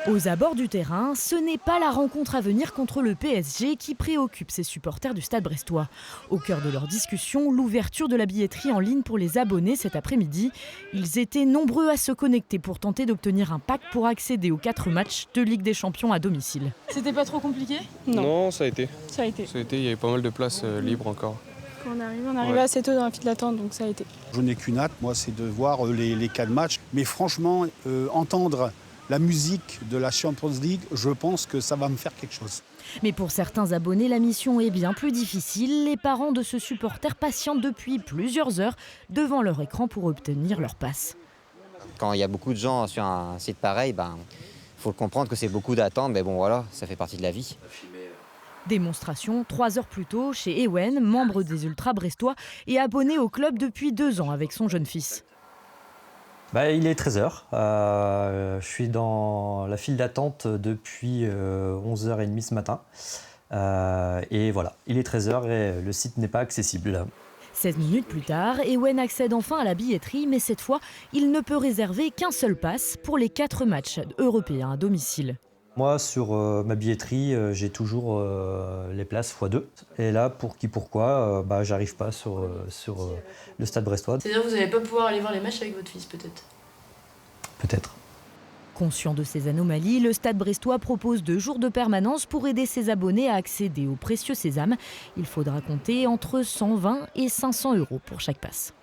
Aux abords du terrain, ce n'est pas la rencontre à venir contre le PSG qui préoccupe ses supporters du Stade brestois. Au cœur de leur discussion, l'ouverture de la billetterie en ligne pour les abonnés cet après-midi. Ils étaient nombreux à se connecter pour tenter d'obtenir un pack pour accéder aux 4 matchs de Ligue des Champions à domicile. C'était pas trop compliqué? Non, ça a été. Ça a été. Il y avait pas mal de places libres encore. Quand on arrivait assez tôt dans la file d'attente, donc ça a été. Je n'ai qu'une hâte, moi, c'est de voir les 4 matchs. Mais franchement, entendre la musique de la Champions League, je pense que ça va me faire quelque chose. Mais pour certains abonnés, la mission est bien plus difficile. Les parents de ce supporter patientent depuis plusieurs heures devant leur écran pour obtenir leur passe. Quand il y a beaucoup de gens sur un site pareil, faut le comprendre que c'est beaucoup d'attente, mais bon voilà, ça fait partie de la vie. Démonstration 3 heures plus tôt chez Ewen, membre des Ultras brestois et abonné au club depuis 2 ans avec son jeune fils. Il est 13h. Je suis dans la file d'attente depuis 11h30 ce matin. Et voilà, il est 13h et le site n'est pas accessible. 16 minutes plus tard, Ewen accède enfin à la billetterie, mais cette fois, il ne peut réserver qu'un seul pass pour les 4 matchs européens à domicile. Moi, sur ma billetterie, j'ai toujours les places x2. Et là, pour qui, pourquoi, j'arrive pas sur le Stade brestois. C'est-à-dire que vous n'allez pas pouvoir aller voir les matchs avec votre fils, peut-être? Peut-être. Conscient de ces anomalies, le Stade brestois propose 2 jours de permanence pour aider ses abonnés à accéder au précieux sésame. Il faudra compter entre 120 et 500 € pour chaque passe.